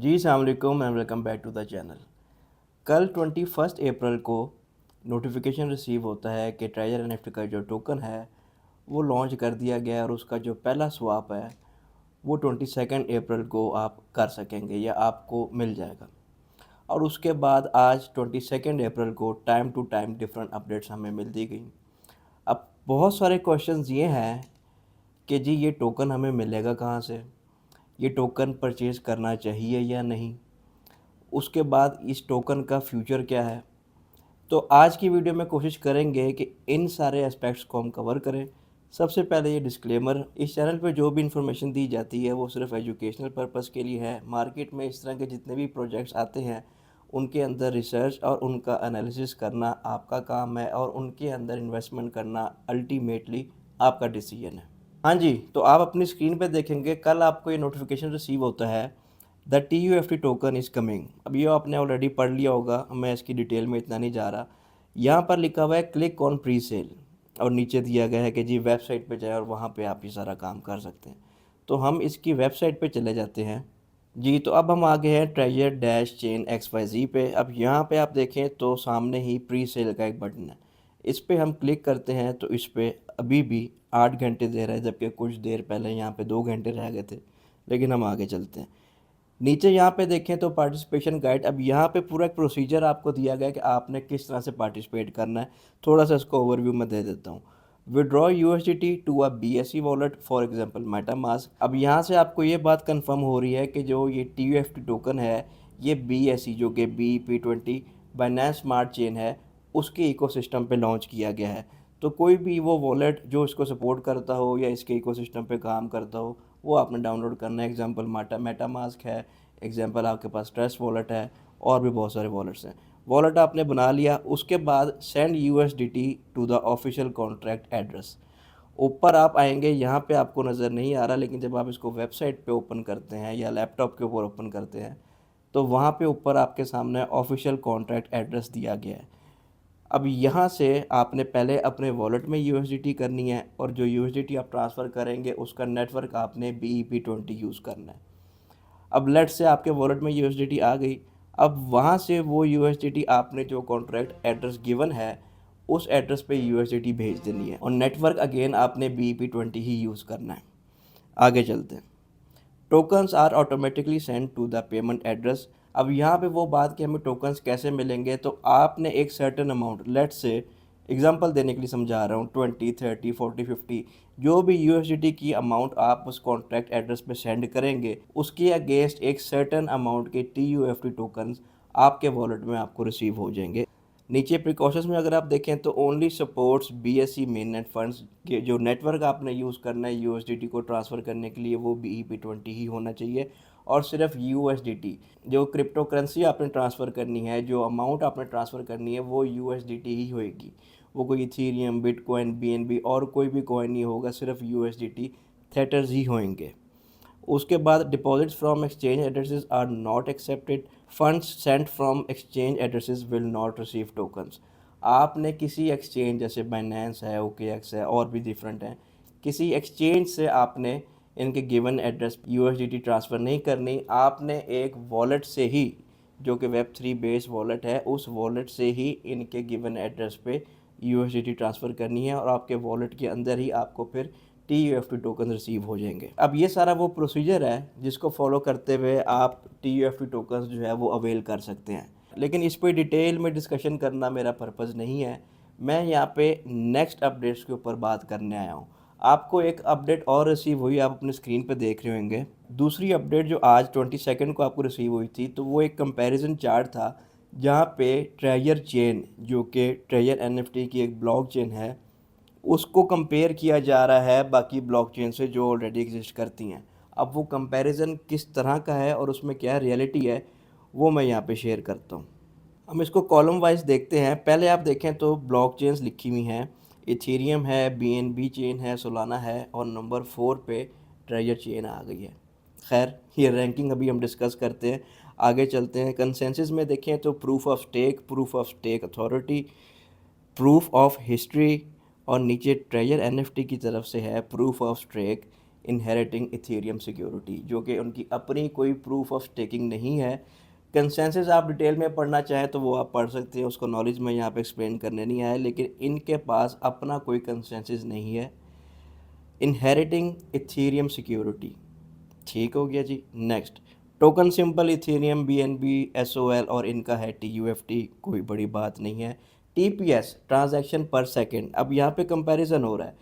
जी अस्सलाम वालेकुम and welcome back to the channel. कल 21 अप्रैल को नोटिफिकेशन रिसीव होता है कि ट्रेजर एनएफटी का जो टोकन है वो लॉन्च कर दिया गया है और उसका जो पहला स्वाप है वो 22 अप्रैल को आप कर सकेंगे या आपको मिल जाएगा। और उसके बाद आज 22 अप्रैल को time to time different updates हमें मिल दी गई। अब बहुत सारे क्वेश्चंस ये हैं कि जी ये टोकन हमें मिलेगा कहाँ से, ये टोकन परचेज़ करना चाहिए या नहीं, उसके बाद इस टोकन का फ्यूचर क्या है। तो आज की वीडियो में कोशिश करेंगे कि इन सारे एस्पेक्ट्स को हम कवर करें। सबसे पहले ये डिस्क्लेमर, इस चैनल पे जो भी इन्फॉर्मेशन दी जाती है वो सिर्फ एजुकेशनल पर्पस के लिए है। मार्केट में इस तरह के जितने भी प्रोजेक्ट्स आते हैं उनके अंदर रिसर्च और उनका एनालिसिस करना आपका काम है और उनके अंदर इन्वेस्टमेंट करना अल्टीमेटली आपका डिसीजन है। हाँ जी, तो आप अपनी स्क्रीन पे देखेंगे कल आपको ये नोटिफिकेशन रिसीव होता है the TUFT token is coming. अब ये आपने ऑलरेडी पढ़ लिया होगा, मैं इसकी डिटेल में इतना नहीं जा रहा। यहाँ पर लिखा हुआ है क्लिक ऑन प्री सेल और नीचे दिया गया है कि जी वेबसाइट पे जाए और वहाँ पे आप ये सारा काम कर सकते हैं। तो हम इसकी वेबसाइट पे चले जाते हैं। जी, तो अब हम आ गए हैं ट्रेजर डैश चेन XYZ पे। अब यहाँ पे आप देखें तो सामने ही प्री सेल का एक बटन है, इस पे हम क्लिक करते हैं तो इस पे अभी भी 8 घंटे दे रहा है, जबकि कुछ देर पहले यहाँ पे 2 घंटे रह गए थे। लेकिन हम आगे चलते हैं। नीचे यहाँ पे देखें तो पार्टिसिपेशन गाइड, अब यहाँ पे पूरा एक प्रोसीजर आपको दिया गया है कि आपने किस तरह से पार्टिसिपेट करना है। थोड़ा सा इसको ओवरव्यू में दे देता हूँ। Withdraw USDT to a BSC wallet for example MetaMask. अब यहाँ से आपको ये बात कंफर्म हो रही है कि जो ये TUFT टोकन है ये BSC जो कि BEP20 बाइनेंस स्मार्ट चेन है उसके इकोसिस्टम पे लॉन्च किया गया है। तो कोई भी वो वॉलेट जो इसको सपोर्ट करता हो या इसके इकोसिस्टम पे काम करता हो वो आपने डाउनलोड करना है। एग्जांपल मेटामास्क है, एग्जांपल आपके पास ट्रस्ट वॉलेट है और भी बहुत सारे वॉलेट्स हैं। वॉलेट आपने बना लिया, उसके बाद send USDT to the official contract address. ऊपर आप आएंगे, यहाँ पे आपको नज़र नहीं आ रहा लेकिन जब आप इसको वेबसाइट पे ओपन करते हैं या लैपटॉप के ऊपर ओपन करते हैं तो वहाँ पे ऊपर आपके सामने ऑफिशियल कॉन्ट्रैक्ट एड्रेस दिया गया है। अब यहाँ से आपने पहले अपने वॉलेट में USDT करनी है और जो USDT आप ट्रांसफ़र करेंगे उसका नेटवर्क आपने BEP20 यूज़ करना है। अब लेट से आपके वॉलेट में USDT आ गई। अब वहाँ से वो USDT आपने जो कॉन्ट्रैक्ट एड्रेस गिवन है उस एड्रेस पे USDT भेज देनी है और नेटवर्क अगेन आपने BEP20 ही यूज़ करना है। आगे चलते हैं। Tokens are automatically send to the payment address. अब यहाँ पे वो बात कि हमें टोकन्स कैसे मिलेंगे, तो आपने एक सर्टेन अमाउंट, लेट से एग्जांपल देने के लिए समझा रहा हूँ, 20 30 40 50 जो भी USDT की अमाउंट आप उस कॉन्ट्रैक्ट एड्रेस पे सेंड करेंगे उसके अगेंस्ट एक सर्टेन अमाउंट के TUFT टोकन्स आपके वॉलेट में आपको रिसीव हो जाएंगे। नीचे प्रिकॉशंस में अगर आप देखें तो only supports BSC mainnet funds के जो नेटवर्क आपने यूज़ करना है USDT को ट्रांसफ़र करने के लिए वो BEP20 ही होना चाहिए और सिर्फ USDT जो क्रिप्टो करेंसी आपने ट्रांसफ़र करनी है, जो अमाउंट आपने ट्रांसफ़र करनी है वो USDT ही होएगी। वो कोई इथीरियम, बिटकॉइन, BNB और कोई भी कॉइन नहीं होगा, सिर्फ USDT थेटर्स ही होंगे। उसके बाद deposits from exchange addresses are not accepted, funds sent from exchange addresses will not receive tokens. आपने किसी एक्सचेंज जैसे बाइनेंस है, OKX है और भी डिफरेंट हैं, किसी एक्सचेंज से आपने इनके गिवन एड्रेस USDT ट्रांसफ़र नहीं करनी। आपने एक वॉलेट से ही जो कि Web3 बेस्ड वॉलेट है उस वॉलेट से ही इनके गिवन एड्रेस पे USDT ट्रांसफ़र करनी है और आपके वॉलेट के अंदर ही आपको फिर TUFT टोकन रिसीव हो जाएंगे। अब ये सारा वो प्रोसीजर है जिसको फॉलो करते हुए आप TUFT टोकन्स जो है वो अवेल कर सकते हैं। लेकिन इस पे डिटेल में डिस्कशन करना मेरा पर्पज़ नहीं है। मैं यहाँ पे नेक्स्ट अपडेट्स के ऊपर बात करने आया हूँ। आपको एक अपडेट और रिसीव हुई, आप अपनी स्क्रीन पे देख रहे होंगे। दूसरी अपडेट जो आज 22 को आपको रिसीव हुई थी तो वो एक कंपैरिजन चार्ट था जहाँ पे ट्रेजर चेन जो कि ट्रेजर NFT की एक ब्लॉक चेन है उसको कंपेयर किया जा रहा है बाकी ब्लॉकचेन से जो ऑलरेडी एग्जिस्ट करती हैं। अब वो कंपैरिजन किस तरह का है और उसमें क्या रियलिटी है वो मैं यहाँ पे शेयर करता हूँ। हम इसको कॉलम वाइज देखते हैं। पहले आप देखें तो ब्लॉकचेन्स लिखी हुई हैं, इथेरियम है, BNB चेन है, सोलाना है और नंबर 4 पे ट्रेजर चेन आ गई है। खैर ये रैंकिंग अभी हम डिस्कस करते हैं, आगे चलते हैं। कंसेंसस में देखें तो proof of stake, proof of stake authority, proof of history और नीचे ट्रेजर NFT की तरफ से है proof of stake inheriting Ethereum security, जो कि उनकी अपनी कोई प्रूफ ऑफ स्टेकिंग नहीं है। कंसेंसस आप डिटेल में पढ़ना चाहें तो वो आप पढ़ सकते हैं, उसको नॉलेज में यहाँ पे एक्सप्लेन करने नहीं आया, लेकिन इनके पास अपना कोई कंसेंसस नहीं है। इनहेरिटिंग इथेरियम सिक्योरिटी, ठीक हो गया जी। Next, token simple Ethereum BNB SOL और इनका है TUFT, कोई बड़ी बात नहीं है। TPS ट्रांजैक्शन पर सेकंड, अब यहाँ पे कंपैरिजन हो रहा है।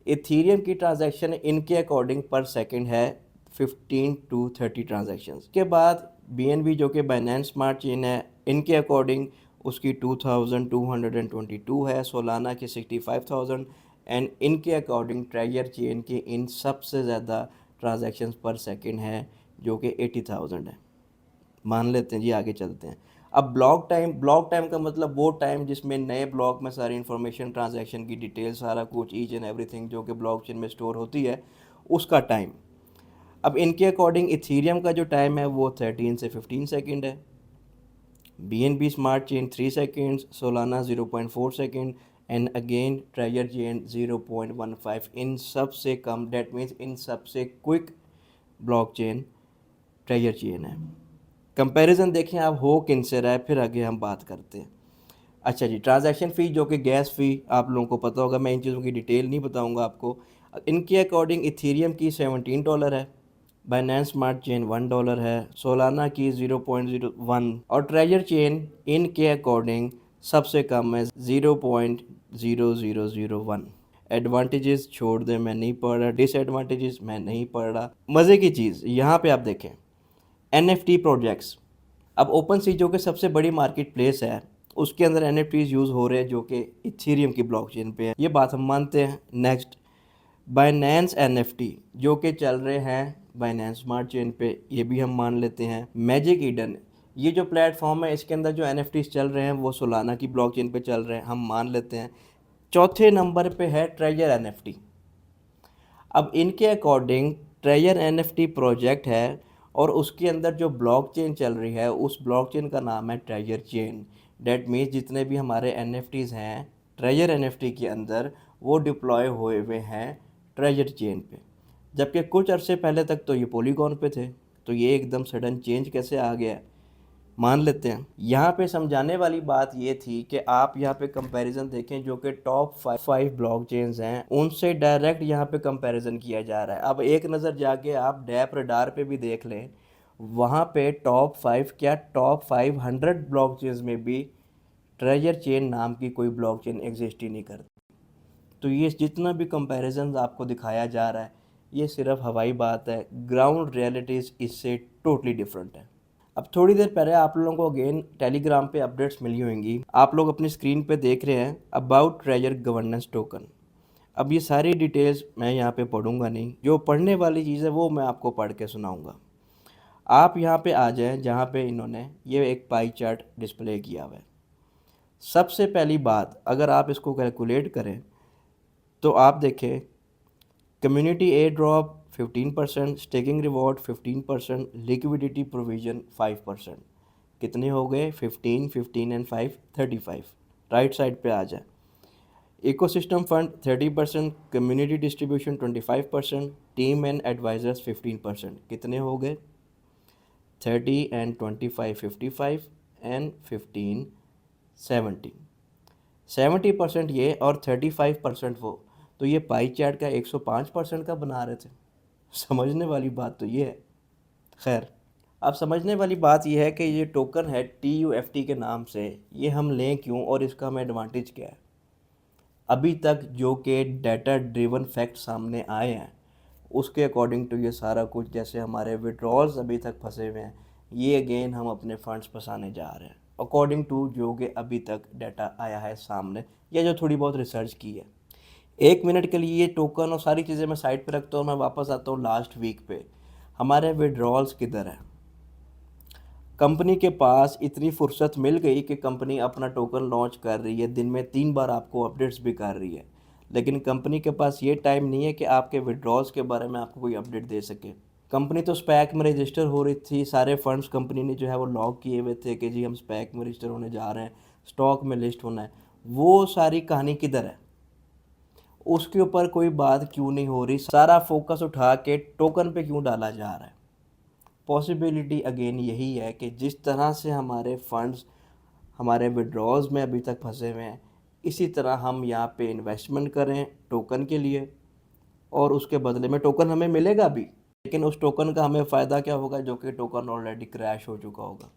इथेरियम की ट्रांजैक्शन इनके अकॉर्डिंग पर सेकंड है 15 to 30 ट्रांजैक्शंस के बाद BNB जो कि बाइनेंस स्मार्ट चेन है, इनके अकॉर्डिंग उसकी 2222 है, सोलाना की 65,000 एंड इनके अकॉर्डिंग ट्रेजर चेन की इन सबसे ज़्यादा ट्रांजैक्शंस पर सेकंड है जो कि 80,000 है। मान लेते हैं जी, आगे चलते हैं। अब ब्लॉक टाइम का मतलब वो टाइम जिसमें नए ब्लॉक में सारी इन्फॉर्मेशन, ट्रांजैक्शन की डिटेल, सारा कुछ, ईच एंड एवरीथिंग जो कि ब्लॉकचेन में स्टोर होती है, उसका टाइम। अब इनके अकॉर्डिंग इथेरियम का जो टाइम है वो 13 से 15 सेकंड है, BNB smart chain 3 seconds, Solana 0.4 second and again treasure chain 0.15। इन सब से कम, डेट मीन्स इन सब से क्विक ब्लॉकचेन ट्रेजर चेन है। कंपैरिजन देखें आप हो किन से रहा है, फिर आगे हम बात करते हैं। अच्छा जी, ट्रांजैक्शन फ़ी जो कि गैस फ़ी आप लोगों को पता होगा, मैं इन चीज़ों की डिटेल नहीं बताऊंगा आपको। इनके अकॉर्डिंग इथेरियम की $17 है, बाइनेंस स्मार्ट चेन $1 है, सोलाना की 0.01 और ट्रेजर चेन इनके अकॉर्डिंग सबसे कम है 0.0001। एडवांटेजेस छोड़ दें, मैं नहीं पढ़ रहा, डिसएडवांटेजेस मैं नहीं पढ़ रहा। मज़े की चीज़ यहाँ पे आप देखें, NFT प्रोजेक्ट्स। अब ओपन सी जो कि सबसे बड़ी मार्केट प्लेस है, उसके अंदर NFTs यूज़ हो रहे हैं जो कि इथेरियम की ब्लॉकचेन पे है, ये बात हम मानते हैं। नेक्स्ट, बाइनेंस NFT जो कि चल रहे हैं बाइनेंस स्मार्ट चेन पे, ये भी हम मान लेते हैं। मैजिक ईडन, ये जो प्लेटफॉर्म है इसके अंदर जो NFTs चल रहे हैं वो सोलाना की ब्लॉकचेन पे चल रहे हैं, हम मान लेते हैं। चौथे नंबर पे है ट्रेजर NFT। अब इनके अकॉर्डिंग ट्रेजर NFT प्रोजेक्ट है और उसके अंदर जो ब्लॉकचेन चल रही है उस ब्लॉकचेन का नाम है ट्रेजर चेन। डेट मीन्स जितने भी हमारे NFTs हैं ट्रेजर NFT के अंदर, वो डिप्लॉय हुए हुए हैं ट्रेजर चेन पे। जबकि कुछ अरसे पहले तक तो ये पॉलीगॉन पे थे, तो ये एकदम सडन चेंज कैसे आ गया, मान लेते हैं। यहाँ पे समझाने वाली बात ये थी कि आप यहाँ पे कंपैरिजन देखें, जो कि टॉप 5 ब्लॉकचेन्स हैं उनसे डायरेक्ट यहाँ पे कंपैरिजन किया जा रहा है। अब एक नज़र जाके आप डैप रडार पे भी देख लें, वहाँ पे टॉप 5 क्या, टॉप 500 ब्लॉकचेन्स में भी ट्रेजर चेन नाम की कोई ब्लॉकचेन एग्जिस्ट ही नहीं करती। तो ये जितना भी कंपैरिजन आपको दिखाया जा रहा है ये सिर्फ हवाई बात है, ग्राउंड रियलिटीज़ इससे टोटली डिफरेंट है। अब थोड़ी देर पहले आप लोगों को अगेन टेलीग्राम पे अपडेट्स मिली होंगी, आप लोग अपनी स्क्रीन पे देख रहे हैं अबाउट ट्रेजर गवर्नेंस टोकन। अब ये सारी डिटेल्स मैं यहाँ पे पढ़ूंगा नहीं, जो पढ़ने वाली चीज़ है वो मैं आपको पढ़ के सुनाऊंगा। आप यहाँ पे आ जाएं जहाँ पे इन्होंने ये एक पाई चार्ट डिस्प्ले किया हुआ है। सबसे पहली बात, अगर आप इसको कैलकुलेट करें तो आप देखें, community air drop 15%, staking reward 15%, liquidity provision 5%। कितने हो गए, 15, 15 एंड 5, 35। राइट साइड पे आ जाए। Ecosystem fund 30%, community distribution 25%, team and advisers 15%। कितने हो गए, 30 एंड 25, 55 एंड 15, 70। 70% ये और 35% वो, तो ये पाई चार्ट का 105% का बना रहे थे। समझने वाली बात तो ये है। खैर, अब समझने वाली बात यह है कि ये टोकन है TUFT के नाम से, ये हम लें क्यों और इसका हमें एडवांटेज क्या है। अभी तक जो कि डाटा ड्रिवन फैक्ट सामने आए हैं उसके अकॉर्डिंग टू ये सारा कुछ, जैसे हमारे विड्रॉल्स अभी तक फंसे हुए हैं, ये अगेन हम अपने फंड्स फंसाने जा रहे हैं अकॉर्डिंग टू जो कि अभी तक डाटा आया है सामने या जो थोड़ी बहुत रिसर्च की है। 1 मिनट के लिए ये टोकन और सारी चीज़ें मैं साइड पे रखता हूँ, मैं वापस आता हूँ लास्ट वीक पे। हमारे विड्रॉल्स किधर है, कंपनी के पास इतनी फुर्सत मिल गई कि कंपनी अपना टोकन लॉन्च कर रही है, दिन में 3 बार आपको अपडेट्स भी कर रही है, लेकिन कंपनी के पास ये टाइम नहीं है कि आपके विड्रॉल्स के बारे में आपको कोई अपडेट दे सके। कंपनी तो स्पैक में रजिस्टर हो रही थी, सारे फंड्स कंपनी ने जो है वो लॉक किए हुए थे कि जी हम स्पैक में रजिस्टर होने जा रहे हैं, स्टॉक में लिस्ट होना है। वो सारी कहानी किधर है, उसके ऊपर कोई बात क्यों नहीं हो रही, सारा फोकस उठा के टोकन पे क्यों डाला जा रहा है। पॉसिबिलिटी अगेन यही है कि जिस तरह से हमारे फंड्स हमारे विड्रॉल्स में अभी तक फंसे हुए हैं, इसी तरह हम यहाँ पे इन्वेस्टमेंट करें टोकन के लिए, और उसके बदले में टोकन हमें मिलेगा भी, लेकिन उस टोकन का हमें फ़ायदा क्या होगा, जो कि टोकन ऑलरेडी क्रैश हो चुका होगा।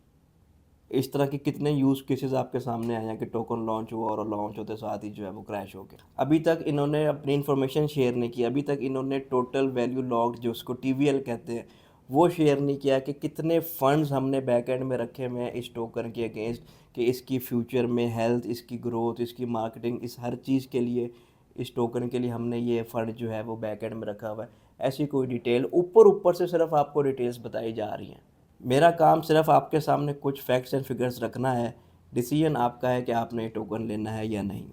इस तरह के कितने यूज़ केसेस आपके सामने आए हैं कि टोकन लॉन्च हुआ और लॉन्च होते साथ ही जो है वो क्रैश हो गया। अभी तक इन्होंने अपनी इन्फॉर्मेशन शेयर नहीं की, अभी तक इन्होंने टोटल वैल्यू लॉक्ड, जो उसको टीवीएल कहते हैं, वो शेयर नहीं किया कि कितने फंड्स हमने बैक एंड में रखे हुए हैं इस टोकन के अगेंस्ट, कि इसकी फ्यूचर में हेल्थ, इसकी ग्रोथ, इसकी मार्केटिंग, इस हर चीज़ के लिए, इस टोकन के लिए हमने ये फ़ंड जो है वो बैक एंड में रखा हुआ है। ऐसी कोई डिटेल, ऊपर ऊपर से सिर्फ आपको डिटेल्स बताई जा रही हैं। मेरा काम सिर्फ आपके सामने कुछ फैक्ट्स एंड फिगर्स रखना है, डिसीजन आपका है कि आपने ये टोकन लेना है या नहीं।